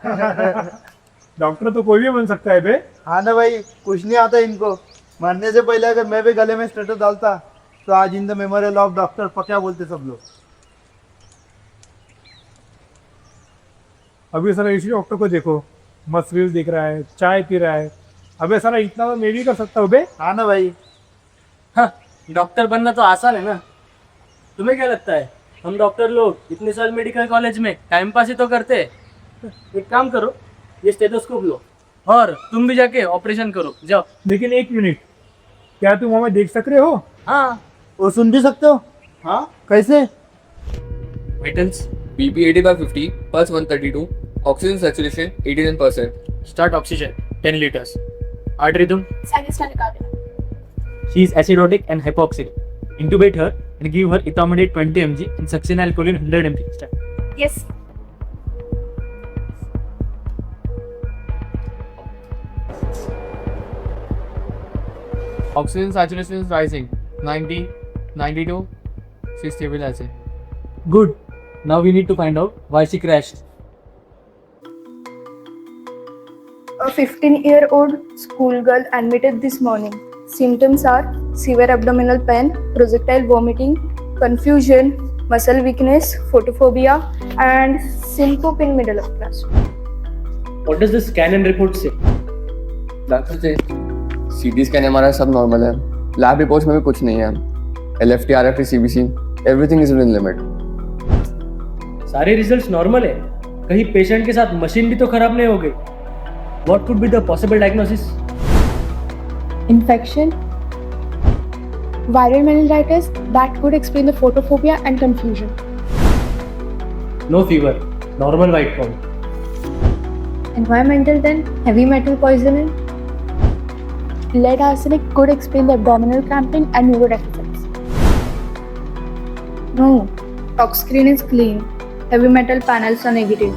Doctor तो कोई भी बन सकता है बे। हाँ ना भाई, कुछ नहीं आता इनको। मरने से पहले अगर मैं भी गले में स्टेटस डालता तो आज in the memorial of doctor पक्का बोलते सब लोग। अभी सारा इसी डॉक्टर को देखो, मस्त रील देख रहा है, चाय पी रहा है। अबे सारा इतना तो मैं भी कर सकता हूँ बे। हाँ ना भाई। हाँ, डॉक्टर बनना तो आसान है ना। तुम्हें क्या लगता है हम डॉक्टर लोग इतने साल मेडिकल कॉलेज में टाइम पास ही तो करते हैं। एक काम करो, ये स्टेथोस्कोप लो और तुम भी जाके ऑपरेशन करो, जाओ। लेकिन एक मिनट, क्या तुम हमें देख सक रहे हो? हाँ, वो सुन भी सकते हो? हाँ। कैसे? Vitals BP 80/50, pulse 132, oxygen saturation 89%. Start oxygen 10 liters. Heart rhythm. Sinus का निकाल देना। She is acidotic and hypoxic. Intubate her and give her ethambutol 20 mg and succinylcholine 100 mg. Start. Yes. Oxygen saturation is rising 90, 92. She's stable as it. Good. Now we need to find out why she crashed. A 15-year-old schoolgirl admitted this morning. Symptoms are severe abdominal pain, projectile vomiting, confusion, muscle weakness, photophobia, and syncope in middle of class. What does the scan and report say? Doctor से CT scan MRI सब normal है, lab reports में भी कुछ नहीं है। LFT RFT CBC everything is in limit. सारे results normal है, कहीं पेशेंट के साथ मशीन भी तो खराब नहीं हो गई। What could be the possible diagnosis? Infection, viral meningitis that could explain the photophobia and confusion. No fever, normal white count. Environmental then, heavy metal poisoning. Lead arsenic could explain the abdominal cramping and neurodeficits. No, tox screen is clean. Heavy metal panels are negative.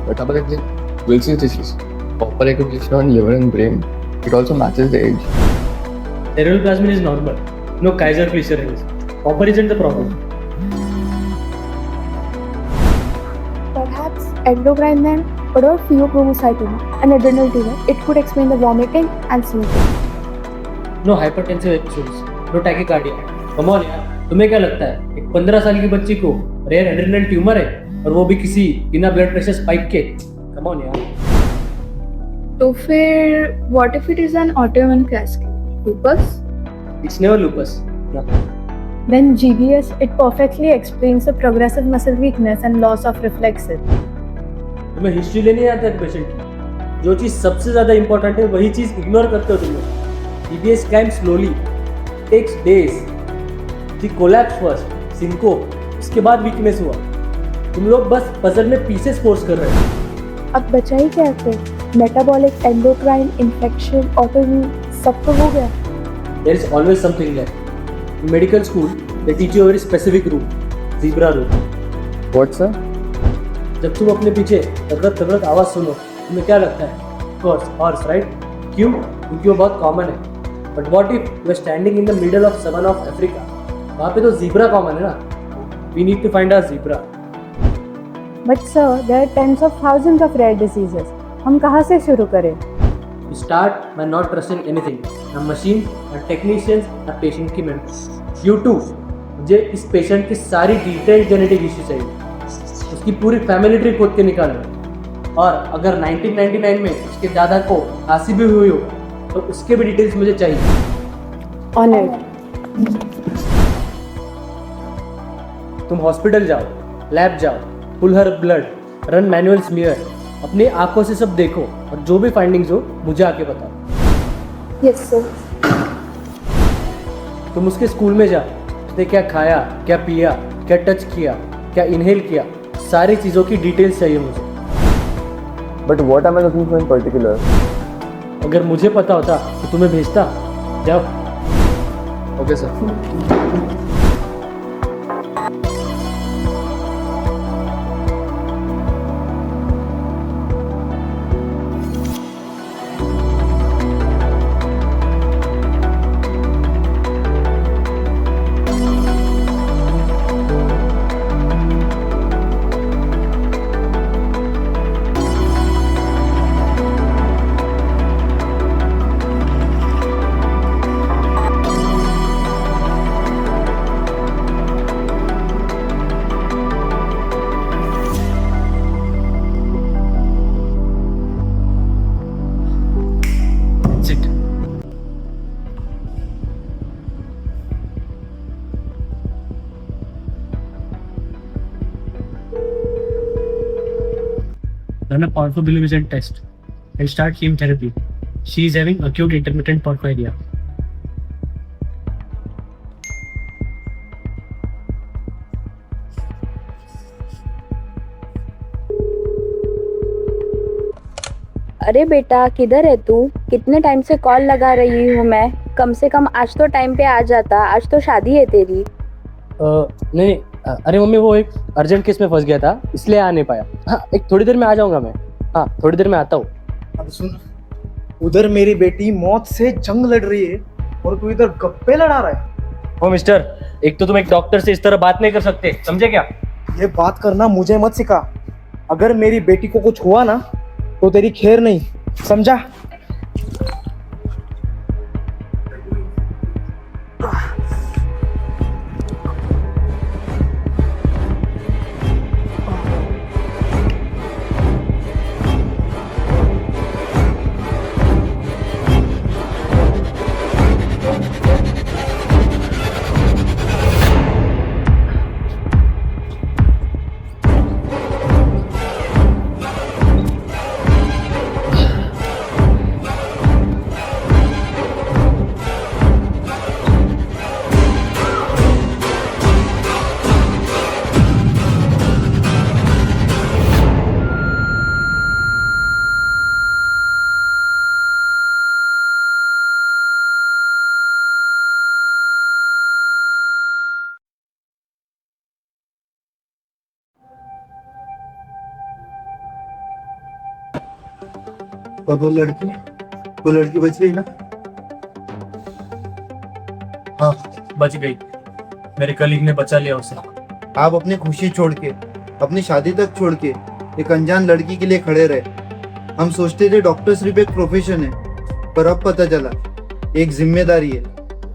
Metabolically, Wilson's disease, copper accumulation on liver and brain. It also matches the age. Ceruloplasmin is normal, no Kaiser-Fleischer risk. Copper isn't the problem. Perhaps endocrine then, or pheochromocytoma, an adrenal tumor. It could explain the vomiting and symptoms. No hypertensive episodes, no tachycardia. Come on यार, तुम्हें क्या लगता है एक 15 साल की बच्ची को रेयर एड्रेनल ट्यूमर है और वो भी किसी बिना ब्लड प्रेशर स्पाइक के? Come on यार. So फिर what if it is an autoimmune cascade? Lupus? It's never lupus. No. Then GBS, it perfectly explains the progressive muscle weakness and loss of reflexes. तुम्हें history लेनी आता है patient की, जो चीज़ सबसे ज़्यादा इंपॉर्टेंट है वही चीज़ इग्नोर करते हो तुम लोग। GBS climbs slowly, takes days. The collapse first, syncope, उसके बाद वीकनेस हुआ। तुम लोग बस पजल में पीसेस फोर्स कर रहे हो। अब बचा ही क्या फिर? मेटाबॉलिक, एंडोक्राइन, इन्फेक्शन, ऑटोइम्यून, सब तो हो गया। There is always something left. In medical school, they teach you a very specific route, zebra route. What's sir? जब तुम अपने पीछे तगड़त तगड़त आवाज़ सुनो, तुम्हें क्या लगता है? Of course, horse, right? क्यों? क्योंकि वो बहुत कॉमन है। But what if you are standing in the middle of savanna of Africa? वहाँ पे तो zebra कॉमन है ना? We need to find our zebra. But sir, there are tens of thousands of rare diseases. हम कहाँ से शुरू करें? You start by not trusting anything. ना machine, ना technicians, ना patient की memory. You too. मुझे इस पेशेंट की सारी डिटेल्ड जेनेटिक हिस्ट्री चाहिए, उसकी पूरी फैमिली ट्री खोद के निकालना, और अगर 1999 में उसके दादा को खांसी भी हुई हो तो उसके भी डिटेल्स मुझे चाहिए। Honored. तुम हॉस्पिटल जाओ, लैब जाओ, पुल हर ब्लड, रन मैनुअल स्मीयर, अपनी आंखों से सब देखो और जो भी फाइंडिंग्स हो मुझे आके बताओ। Yes sir. तुम उसके स्कूल में जा, उसने क्या खाया, क्या पिया, क्या टच किया, क्या इनहेल किया, सारी चीज़ों की डिटेल्स चाहिए मुझे। But what am I looking for in particular? अगर मुझे पता होता तो तुम्हें भेजता। जाओ। Okay sir. run a powerful bilirubin test, and start chemotherapy. She is having acute intermittent porphyria. अरे बेटा किधर है तू? कितने टाइम से कॉल लगा रही हूँ मैं. कम से कम आज तो टाइम पे आ जाता. आज तो शादी है तेरी. नहीं अरे मम्मी वो एक अर्जेंट केस में फंस गया था इसलिए आ नहीं पाया. हाँ एक थोड़ी देर में आ जाऊंगा मैं. हाँ थोड़ी देर में आता हूँ. अब सुन, उधर मेरी बेटी मौत से जंग लड़ रही है और तू इधर गप्पे लड़ा रहा है. ओ मिस्टर, एक तो तुम एक डॉक्टर से इस तरह बात नहीं कर सकते, समझे क्या? ये बात करना मुझे मत सिखा. अगर मेरी बेटी को कुछ हुआ ना तो तेरी खैर नहीं, समझा? और वो लड़की बच गई ना? हाँ बच गई. मेरे कलीग ने बचा लिया उसे. आप अपनी खुशी छोड़ के, अपनी शादी तक छोड़ के एक अनजान लड़की के लिए खड़े रहे. हम सोचते थे डॉक्टर सिर्फ एक प्रोफेशन है, पर अब पता चला एक जिम्मेदारी है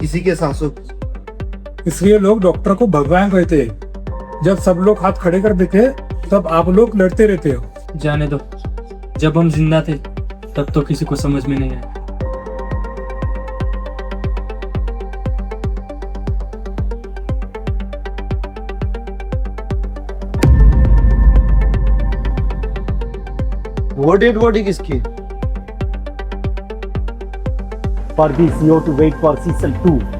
किसी के सांसों की. इसलिए लोग डॉक्टर को भगवान कहते हैं. जब सब लोग हाथ खड़े कर देते तब आप लोग लड़ते रहते हो. जाने दो, जब हम जिंदा थे तब तो किसी को समझ में नहीं आया. वो डेड बॉडी किसकी? For this, you have to wait for season 2.